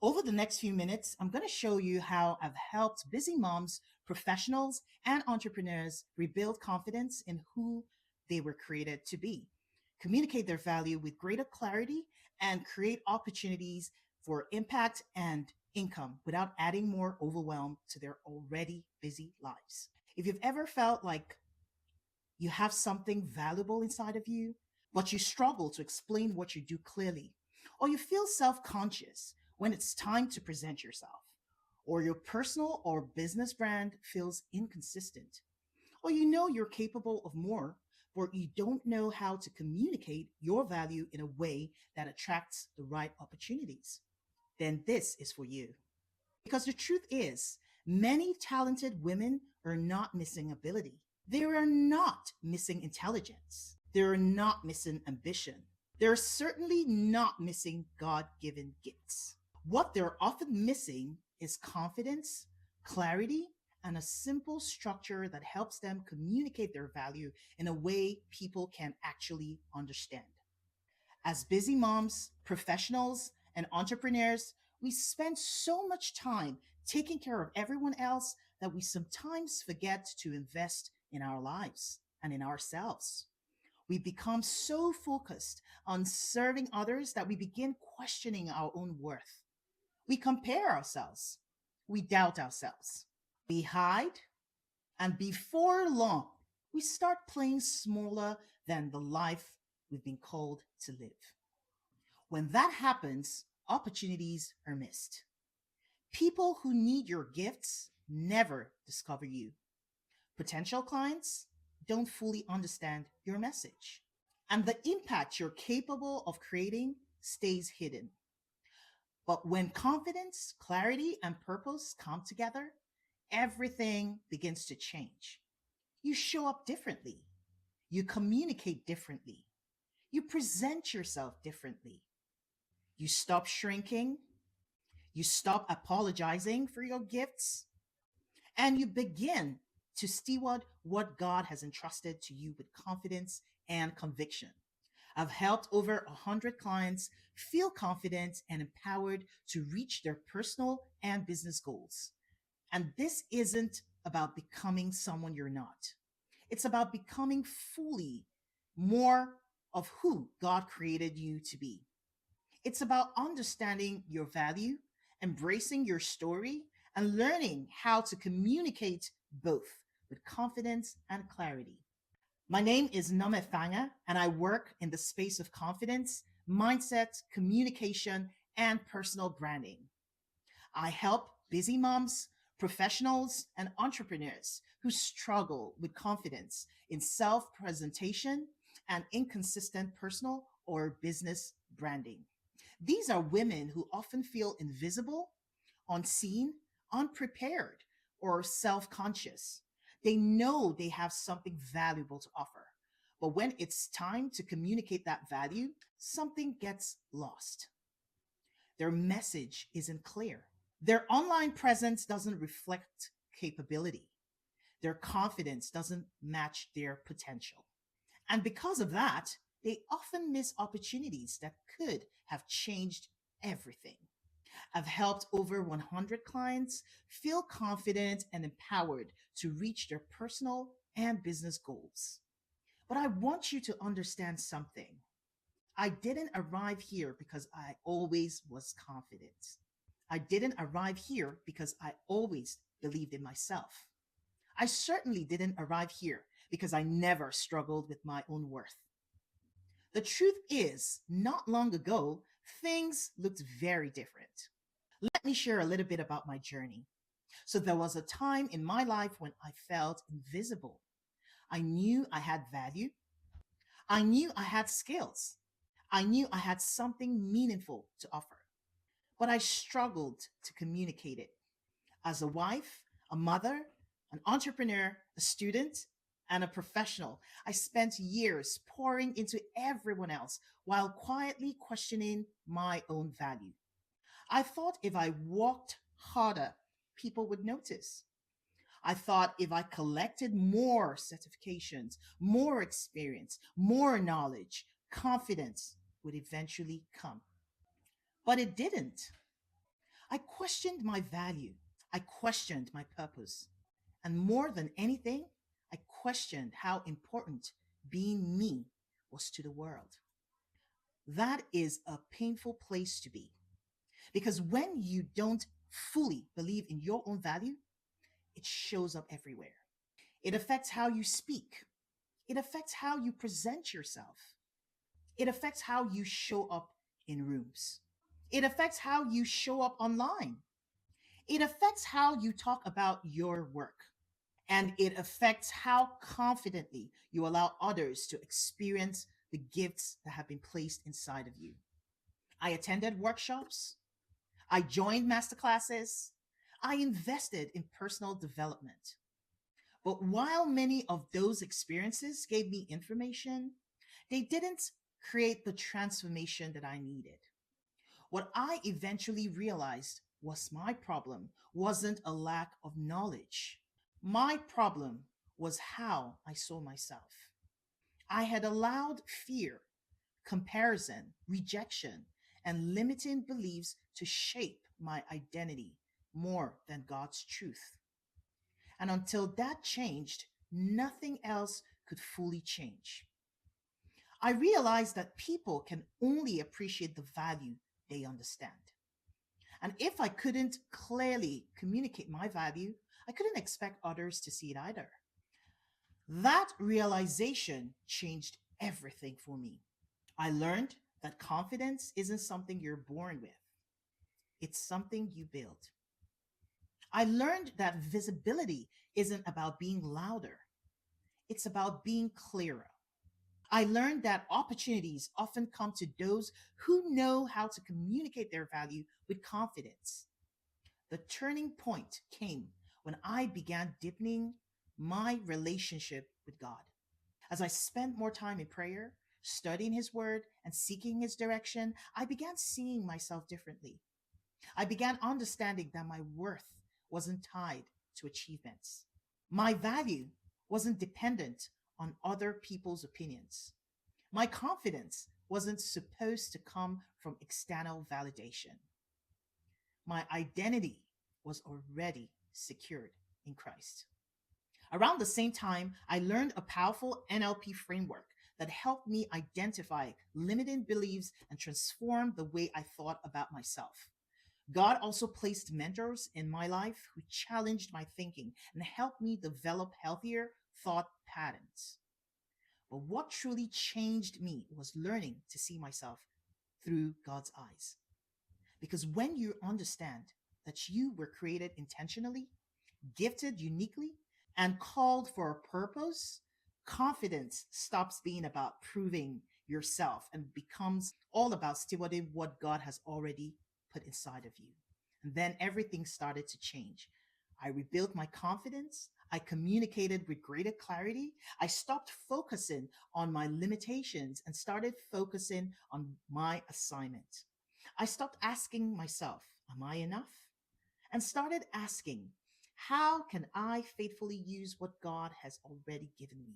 Over the next few minutes, I'm going to show you how I've helped busy moms, professionals, and entrepreneurs rebuild confidence in who they were created to be, communicate their value with greater clarity, and create opportunities for impact and income without adding more overwhelm to their already busy lives. If you've ever felt like you have something valuable inside of you, but you struggle to explain what you do clearly, or you feel self conscious when it's time to present yourself, or your personal or business brand feels inconsistent, or you know you're capable of more, but you don't know how to communicate your value in a way that attracts the right opportunities, then this is for you. Because the truth is, many talented women are not missing ability. They are not missing intelligence. They're not missing ambition. They're certainly not missing God given gifts. What they're often missing is confidence, clarity, and a simple structure that helps them communicate their value in a way people can actually understand. As busy moms, professionals, and entrepreneurs, we spend so much time taking care of everyone else that we sometimes forget to invest in our lives and in ourselves. We become so focused on serving others that we begin questioning our own worth. We compare ourselves. We doubt ourselves. We hide. And before long, we start playing smaller than the life we've been called to live. When that happens, opportunities are missed. People who need your gifts never discover you. Potential clients don't fully understand your message. And the impact you're capable of creating stays hidden. But when confidence, clarity, and purpose come together, everything begins to change. You show up differently. You communicate differently. You present yourself differently. You stop shrinking. You stop apologizing for your gifts. And you begin to steward what God has entrusted to you with confidence and conviction. I've helped over 100 clients feel confident and empowered to reach their personal and business goals. And this isn't about becoming someone you're not. It's about becoming fully more of who God created you to be. It's about understanding your value, embracing your story, and learning how to communicate both with confidence and clarity. My name is Nome Fanga, and I work in the space of confidence, mindset, communication, and personal branding. I help busy moms, professionals, and entrepreneurs who struggle with confidence in self presentation and inconsistent personal or business branding. These are women who often feel invisible, unseen, unprepared, or self conscious. They know they have something valuable to offer. But when it's time to communicate that value, something gets lost. Their message isn't clear. Their online presence doesn't reflect capability. Their confidence doesn't match their potential. And because of that, they often miss opportunities that could have changed everything. I've helped over 100 clients feel confident and empowered to reach their personal and business goals. But I want you to understand something. I didn't arrive here because I always was confident. I didn't arrive here because I always believed in myself. I certainly didn't arrive here because I never struggled with my own worth. The truth is, not long ago, things looked very different. Let me share a little bit about my journey. So, there was a time in my life when I felt invisible. I knew I had value. I knew I had skills. I knew I had something meaningful to offer, but I struggled to communicate it. As a wife, a mother, an entrepreneur, a student, and a professional, I spent years pouring into everyone else while quietly questioning my own value. I thought if I worked harder, people would notice. I thought if I collected more certifications, more experience, more knowledge, confidence would eventually come. But it didn't. questioned my value. I questioned my purpose. And more than anything, I questioned how important being me was to the world. That is a painful place to be because when you don't fully believe in your own value, it shows up everywhere. It affects how you speak, it affects how you present yourself, it affects how you show up in rooms, it affects how you show up online, it affects how you talk about your work, and it affects how confidently you allow others to experience the gifts that have been placed inside of you. I attended workshops, I joined masterclasses, I invested in personal development. But while many of those experiences gave me information, they didn't create the transformation that I needed. What I eventually realized was my problem wasn't a lack of knowledge. My problem was how I saw myself. I had allowed fear, comparison, rejection, and limiting beliefs to shape my identity more than God's truth. And until that changed, nothing else could fully change. I realized that people can only appreciate the value they understand. And if I couldn't clearly communicate my value, I couldn't expect others to see it either. That realization changed everything for me. I learned that confidence isn't something you're born with, it's something you build. I learned that visibility isn't about being louder, it's about being clearer. I learned that opportunities often come to those who know how to communicate their value with confidence. The turning point came when I began deepening my relationship with God. As I spent more time in prayer, studying His Word, and seeking His direction, I began seeing myself differently. I began understanding that my worth wasn't tied to achievements. My value wasn't dependent on other people's opinions. My confidence wasn't supposed to come from external validation. My identity was already secured in Christ. Around the same time, I learned a powerful NLP framework that helped me identify limiting beliefs and transform the way I thought about myself. God also placed mentors in my life who challenged my thinking and helped me develop healthier thought patterns. But what truly changed me was learning to see myself through God's eyes. Because when you understand that you were created intentionally, gifted uniquely, and called for a purpose, confidence stops being about proving yourself and becomes all about stewarding what God has already put inside of you. And then everything started to change. I rebuilt my confidence. I communicated with greater clarity. I stopped focusing on my limitations and started focusing on my assignment. I stopped asking myself, am I enough? And started asking, how can I faithfully use what God has already given me?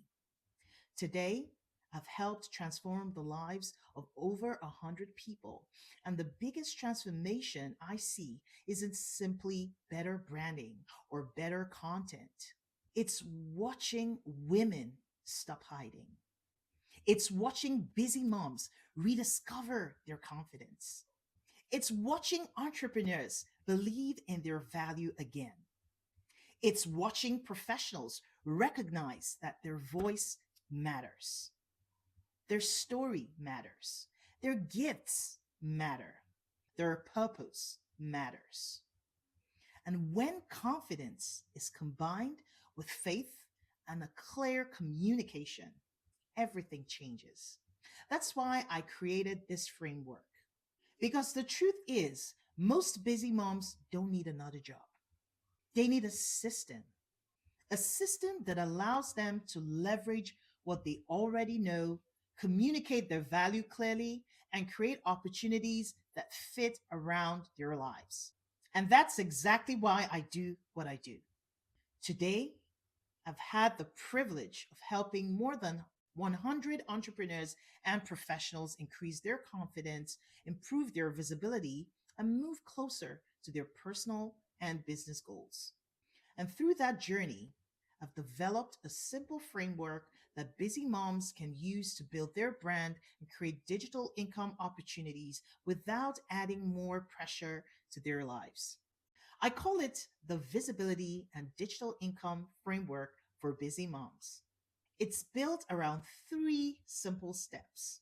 Today, I've helped transform the lives of over 100 people. And the biggest transformation I see isn't simply better branding or better content. It's watching women stop hiding. It's watching busy moms rediscover their confidence. It's watching entrepreneurs believe in their value again. It's watching professionals recognize that their voice matters. Their story matters. Their gifts matter. Their purpose matters. And when confidence is combined with faith and a clear communication, everything changes. That's why I created this framework. Because the truth is, most busy moms don't need another job. They need a system that allows them to leverage what they already know, communicate their value clearly, and create opportunities that fit around their lives. And that's exactly why I do what I do. Today, I've had the privilege of helping more than 100 entrepreneurs and professionals increase their confidence, improve their visibility, and move closer to their personal and business goals. And through that journey, I've developed a simple framework that busy moms can use to build their brand and create digital income opportunities without adding more pressure to their lives. I call it the Visibility and Digital Income Framework for Busy Moms. It's built around three simple steps.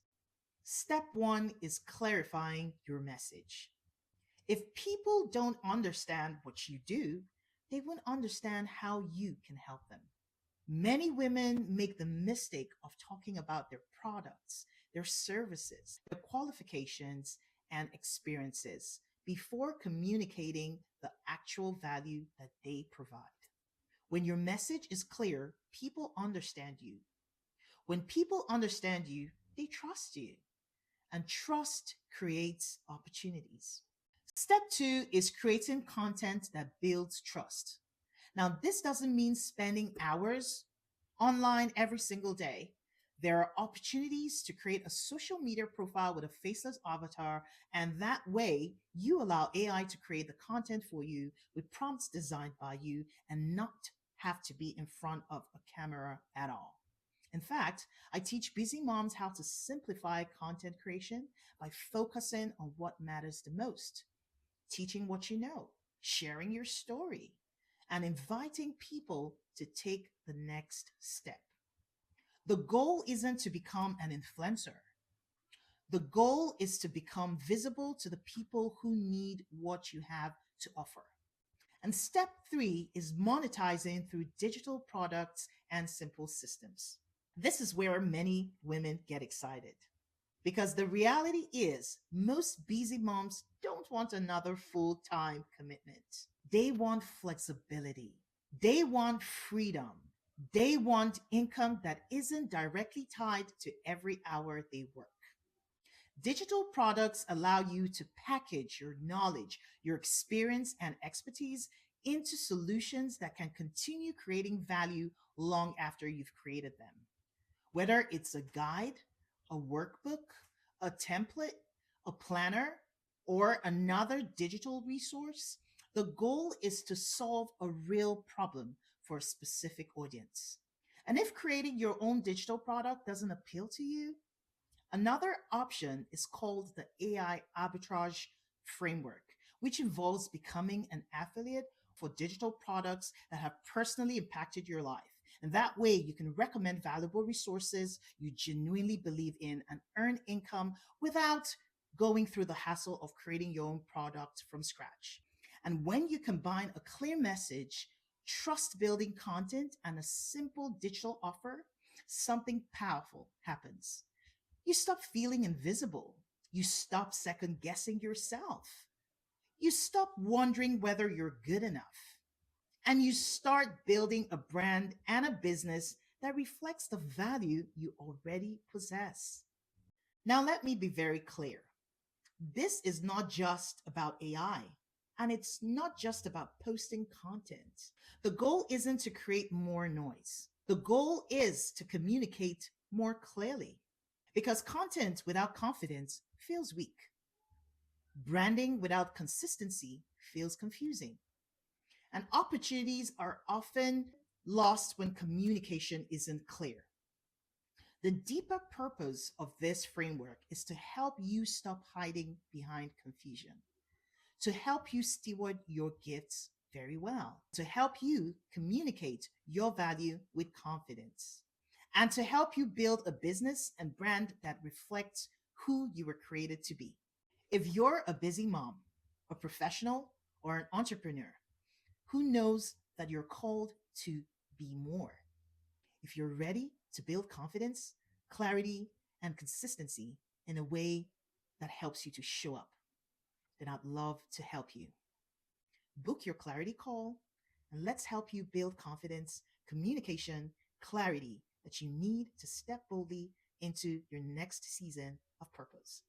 Step one is clarifying your message. If people don't understand what you do, they won't understand how you can help them. Many women make the mistake of talking about their products, their services, their qualifications, and experiences before communicating the actual value that they provide. When your message is clear, people understand you. When people understand you, they trust you, and trust creates opportunities. Step two is creating content that builds trust. Now, this doesn't mean spending hours online every single day. There are opportunities to create a social media profile with a faceless avatar, and that way you allow AI to create the content for you with prompts designed by you and not have to be in front of a camera at all. In fact, I teach busy moms how to simplify content creation by focusing on what matters the most, teaching what you know, sharing your story, and inviting people to take the next step. The goal isn't to become an influencer. The goal is to become visible to the people who need what you have to offer. And step three is monetizing through digital products and simple systems. This is where many women get excited because the reality is most busy moms don't want another full time commitment. They want flexibility, they want freedom, they want income that isn't directly tied to every hour they work. Digital products allow you to package your knowledge, your experience, and expertise into solutions that can continue creating value long after you've created them. Whether it's a guide, a workbook, a template, a planner, or another digital resource, the goal is to solve a real problem for a specific audience. And if creating your own digital product doesn't appeal to you, another option is called the AI arbitrage framework, which involves becoming an affiliate for digital products that have personally impacted your life. And that way you can recommend valuable resources you genuinely believe in and earn income without going through the hassle of creating your own product from scratch. And when you combine a clear message, trust building content, and a simple digital offer, something powerful happens. You stop feeling invisible. You stop second guessing yourself. You stop wondering whether you're good enough. And you start building a brand and a business that reflects the value you already possess. Now, let me be very clear. This is not just about AI, and it's not just about posting content. The goal isn't to create more noise. The goal is to communicate more clearly because content without confidence feels weak. Branding without consistency feels confusing. And opportunities are often lost when communication isn't clear. The deeper purpose of this framework is to help you stop hiding behind confusion, to help you steward your gifts very well, to help you communicate your value with confidence, and to help you build a business and brand that reflects who you were created to be. If you're a busy mom, a professional, or an entrepreneur who knows that you're called to be more, if you're ready to build confidence, clarity, and consistency in a way that helps you to show up, then I'd love to help you. Book your clarity call and let's help you build confidence, communication, clarity that you need to step boldly into your next season of purpose.